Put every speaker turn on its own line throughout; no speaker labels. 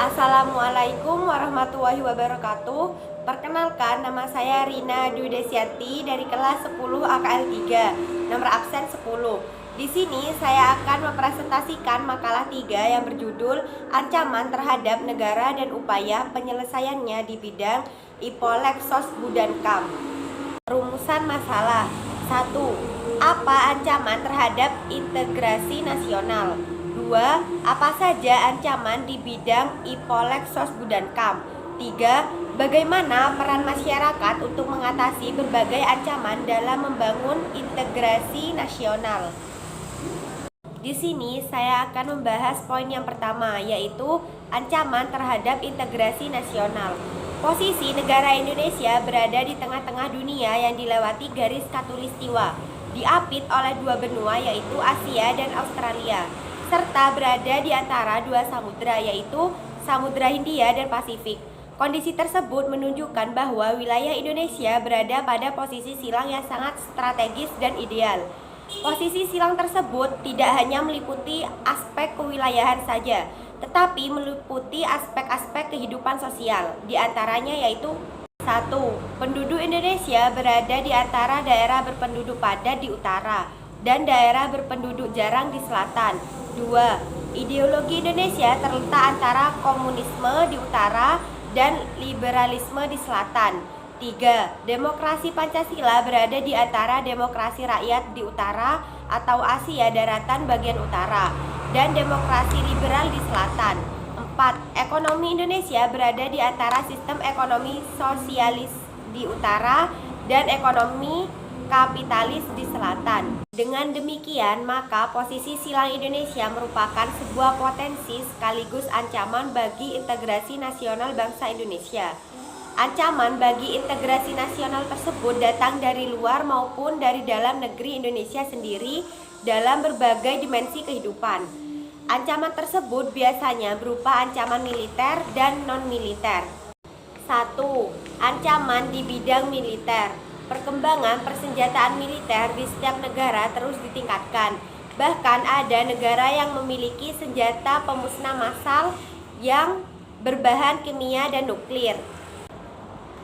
Assalamualaikum warahmatullahi wabarakatuh. Perkenalkan, nama saya Rina Dwi Desyanti dari kelas 10 AKL 3, nomor absen 10. Di sini saya akan mempresentasikan makalah 3 yang berjudul Ancaman terhadap Negara dan Upaya Penyelesaiannya di bidang IPOLEK Sosbudankam. Rumusan masalah. 1. Apa ancaman terhadap integrasi nasional? 2. Apa saja ancaman di bidang IPOLEK Sosbudankam? 3. Bagaimana peran masyarakat untuk mengatasi berbagai ancaman dalam membangun integrasi nasional? Di sini saya akan membahas poin yang pertama, yaitu ancaman terhadap integrasi nasional. Posisi negara Indonesia berada di tengah-tengah dunia yang dilewati garis khatulistiwa, diapit oleh dua benua yaitu Asia dan Australia, serta berada di antara dua samudra yaitu Samudra Hindia dan Pasifik. Kondisi tersebut menunjukkan bahwa wilayah Indonesia berada pada posisi silang yang sangat strategis dan ideal. Posisi silang tersebut tidak hanya meliputi aspek kewilayahan saja, tetapi meliputi aspek-aspek kehidupan sosial, diantaranya yaitu 1. Penduduk Indonesia berada di antara daerah berpenduduk padat di utara dan daerah berpenduduk jarang di selatan. 2. Ideologi Indonesia terletak antara komunisme di utara dan liberalisme di selatan. 3. Demokrasi Pancasila berada di antara demokrasi rakyat di utara atau Asia daratan bagian utara dan demokrasi liberal di selatan. 4. Ekonomi Indonesia berada di antara sistem ekonomi sosialis di utara dan ekonomi kapitalis di selatan. Dengan demikian, maka posisi silang Indonesia merupakan sebuah potensi sekaligus ancaman bagi integrasi nasional bangsa Indonesia. Ancaman bagi integrasi nasional tersebut datang dari luar maupun dari dalam negeri Indonesia sendiri dalam berbagai dimensi kehidupan. Ancaman tersebut biasanya berupa ancaman militer dan non-militer. 1. Ancaman di bidang militer. Perkembangan persenjataan militer di setiap negara terus ditingkatkan. Bahkan ada negara yang memiliki senjata pemusnah massal yang berbahan kimia dan nuklir.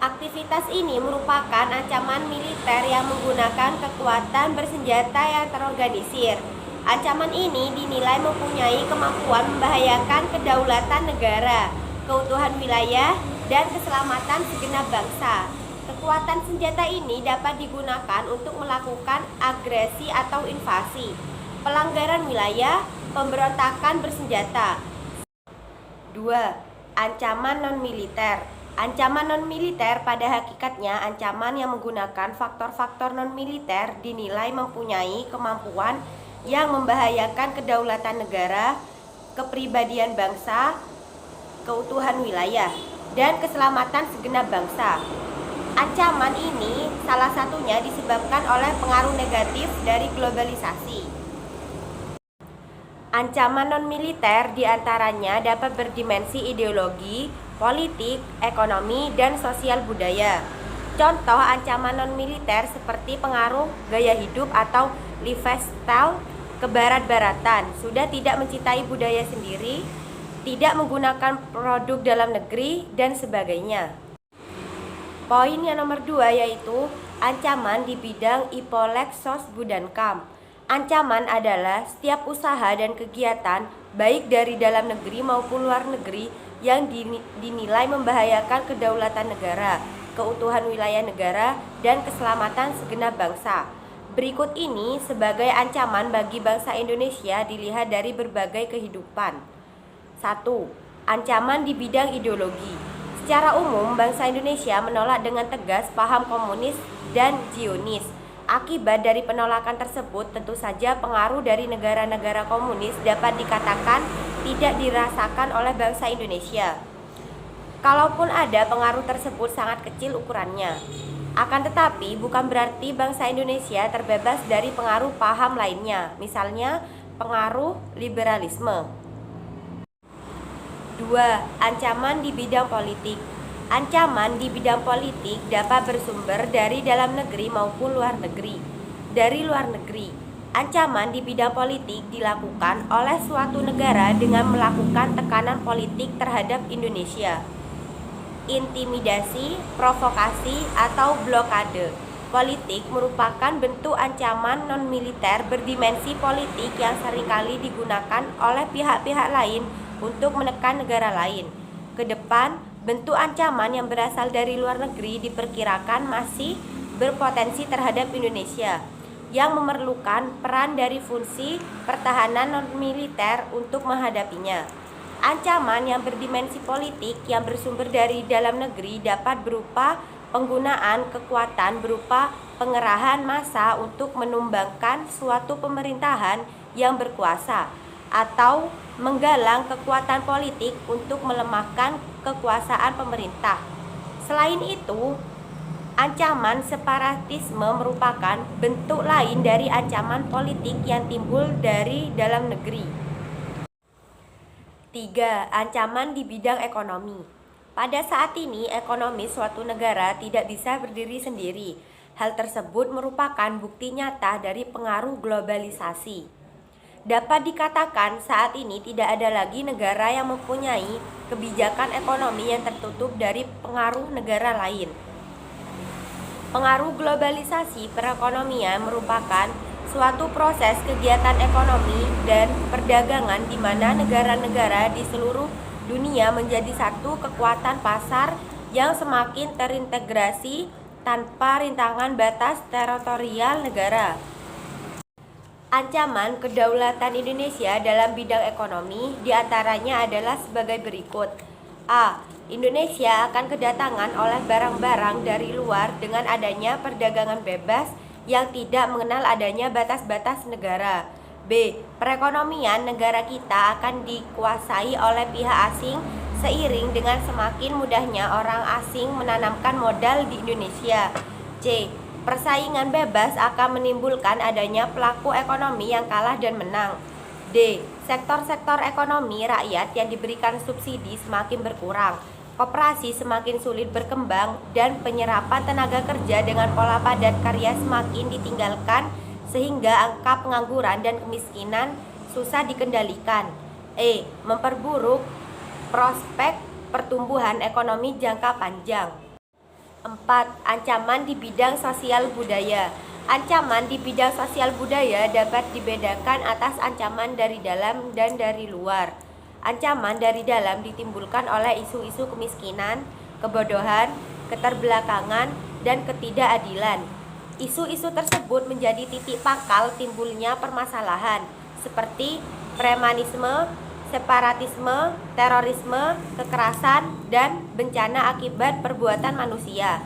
Aktivitas ini merupakan ancaman militer yang menggunakan kekuatan bersenjata yang terorganisir. Ancaman ini dinilai mempunyai kemampuan membahayakan kedaulatan negara, keutuhan wilayah, dan keselamatan segenap bangsa. Kekuatan senjata ini dapat digunakan untuk melakukan agresi atau invasi, pelanggaran wilayah, pemberontakan bersenjata. 2. Ancaman non-militer. Ancaman non-militer pada hakikatnya ancaman yang menggunakan faktor-faktor non-militer dinilai mempunyai kemampuan yang membahayakan kedaulatan negara, kepribadian bangsa, keutuhan wilayah, dan keselamatan segenap bangsa. Ancaman ini salah satunya disebabkan oleh pengaruh negatif dari globalisasi. Ancaman non-militer diantaranya dapat berdimensi ideologi, politik, ekonomi, dan sosial budaya. Contoh ancaman non-militer seperti pengaruh gaya hidup atau lifestyle kebarat-baratan, sudah tidak mencintai budaya sendiri, tidak menggunakan produk dalam negeri, dan sebagainya. Poin yang nomor 2 yaitu ancaman di bidang IPOLEK Sosbudankam. Ancaman adalah setiap usaha dan kegiatan baik dari dalam negeri maupun luar negeri yang dinilai membahayakan kedaulatan negara, keutuhan wilayah negara, dan keselamatan segenap bangsa. Berikut ini sebagai ancaman bagi bangsa Indonesia dilihat dari berbagai kehidupan. 1. Ancaman di bidang ideologi. Secara umum, bangsa Indonesia menolak dengan tegas paham komunis dan Zionis. Akibat dari penolakan tersebut, tentu saja pengaruh dari negara-negara komunis dapat dikatakan tidak dirasakan oleh bangsa Indonesia. Kalaupun ada, pengaruh tersebut sangat kecil ukurannya. Akan tetapi, bukan berarti bangsa Indonesia terbebas dari pengaruh paham lainnya, misalnya pengaruh liberalisme. 2. Ancaman di bidang politik. Ancaman di bidang politik dapat bersumber dari dalam negeri maupun luar negeri. Dari luar negeri, Ancaman di bidang politik dilakukan oleh suatu negara dengan melakukan tekanan politik terhadap Indonesia. Intimidasi, provokasi, atau blokade politik merupakan bentuk ancaman non-militer berdimensi politik yang seringkali digunakan oleh pihak-pihak lain untuk menekan negara lain. Kedepan, bentuk ancaman yang berasal dari luar negeri diperkirakan masih berpotensi terhadap Indonesia, yang memerlukan peran dari fungsi pertahanan non-militer untuk menghadapinya. Ancaman yang berdimensi politik yang bersumber dari dalam negeri dapat berupa penggunaan kekuatan berupa pengerahan massa untuk menumbangkan suatu pemerintahan yang berkuasa, atau menggalang kekuatan politik untuk melemahkan kekuasaan pemerintah. Selain itu, ancaman separatisme merupakan bentuk lain dari ancaman politik yang timbul dari dalam negeri. 3. Ancaman di bidang ekonomi. Pada saat ini, ekonomi suatu negara tidak bisa berdiri sendiri. Hal tersebut merupakan bukti nyata dari pengaruh globalisasi. Dapat dikatakan saat ini tidak ada lagi negara yang mempunyai kebijakan ekonomi yang tertutup dari pengaruh negara lain. Pengaruh globalisasi perekonomian merupakan suatu proses kegiatan ekonomi dan perdagangan di mana negara-negara di seluruh dunia menjadi satu kekuatan pasar yang semakin terintegrasi tanpa rintangan batas teritorial negara. Ancaman kedaulatan Indonesia dalam bidang ekonomi diantaranya adalah sebagai berikut. A. Indonesia akan kedatangan oleh barang-barang dari luar dengan adanya perdagangan bebas yang tidak mengenal adanya batas-batas negara. B. Perekonomian negara kita akan dikuasai oleh pihak asing seiring dengan semakin mudahnya orang asing menanamkan modal di Indonesia. C. Persaingan bebas akan menimbulkan adanya pelaku ekonomi yang kalah dan menang. D. Sektor-sektor ekonomi rakyat yang diberikan subsidi semakin berkurang, koperasi semakin sulit berkembang, dan penyerapan tenaga kerja dengan pola padat karya semakin ditinggalkan sehingga angka pengangguran dan kemiskinan susah dikendalikan. E. Memperburuk prospek pertumbuhan ekonomi jangka panjang. 4. Ancaman di bidang sosial budaya. Ancaman di bidang sosial budaya dapat dibedakan atas ancaman dari dalam dan dari luar. Ancaman dari dalam ditimbulkan oleh isu-isu kemiskinan, kebodohan, keterbelakangan, dan ketidakadilan. Isu-isu tersebut menjadi titik pangkal timbulnya permasalahan seperti premanisme, separatisme, terorisme, kekerasan, dan bencana akibat perbuatan manusia.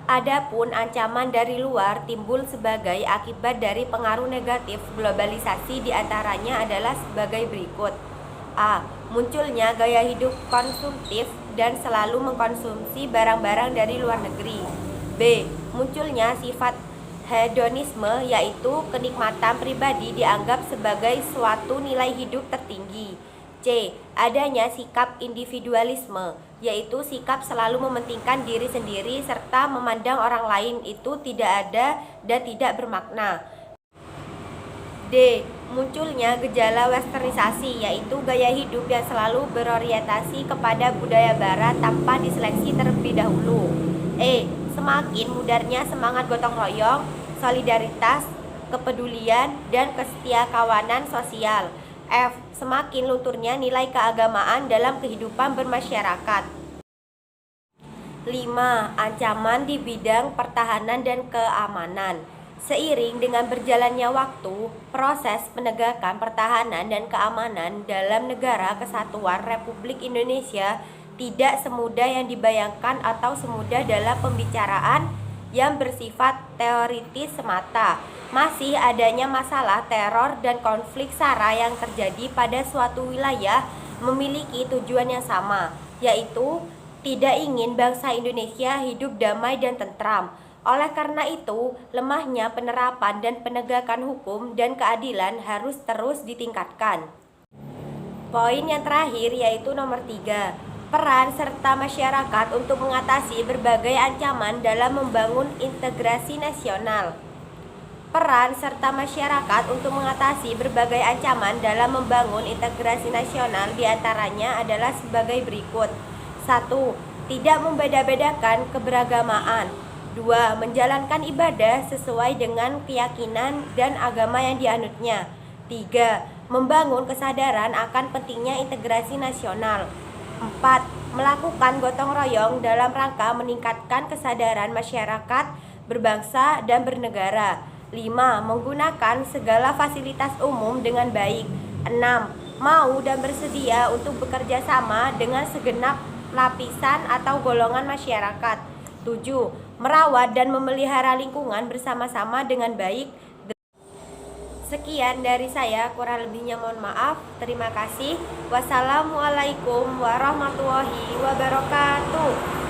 Adapun ancaman dari luar timbul sebagai akibat dari pengaruh negatif globalisasi, diantaranya adalah sebagai berikut. A. Munculnya gaya hidup konsumtif dan selalu mengkonsumsi barang-barang dari luar negeri. B. Munculnya sifat hedonisme, yaitu kenikmatan pribadi dianggap sebagai suatu nilai hidup tertinggi. C. Adanya sikap individualisme, yaitu sikap selalu mementingkan diri sendiri serta memandang orang lain itu tidak ada dan tidak bermakna. D. Munculnya gejala westernisasi, yaitu gaya hidup yang selalu berorientasi kepada budaya barat tanpa diseleksi terlebih dahulu. E. Semakin mudarnya semangat gotong royong, solidaritas, kepedulian, dan kesetiakawanan sosial. F. Semakin lunturnya nilai keagamaan dalam kehidupan bermasyarakat. 5. Ancaman di bidang pertahanan dan keamanan. Seiring dengan berjalannya waktu, proses penegakan pertahanan dan keamanan dalam negara kesatuan Republik Indonesia tidak semudah yang dibayangkan atau semudah dalam pembicaraan yang bersifat teoritis semata. Masih adanya masalah teror dan konflik SARA yang terjadi pada suatu wilayah memiliki tujuan yang sama, yaitu tidak ingin bangsa Indonesia hidup damai dan tentram. Oleh karena itu, lemahnya penerapan dan penegakan hukum dan keadilan harus terus ditingkatkan. Poin yang terakhir yaitu nomor 3. Peran serta masyarakat untuk mengatasi berbagai ancaman dalam membangun integrasi nasional. Peran serta masyarakat untuk mengatasi berbagai ancaman dalam membangun integrasi nasional diantaranya adalah sebagai berikut. 1. Tidak membeda-bedakan keberagamaan. 2. Menjalankan ibadah sesuai dengan keyakinan dan agama yang dianutnya. 3. Membangun kesadaran akan pentingnya integrasi nasional. 4. Melakukan gotong royong dalam rangka meningkatkan kesadaran masyarakat berbangsa dan bernegara. 5. Menggunakan segala fasilitas umum dengan baik. 6. Mau dan bersedia untuk bekerja sama dengan segenap lapisan atau golongan masyarakat. 7. Merawat dan memelihara lingkungan bersama-sama dengan baik. Sekian dari saya, kurang lebihnya mohon maaf. Terima kasih. Wassalamualaikum warahmatullahi wabarakatuh.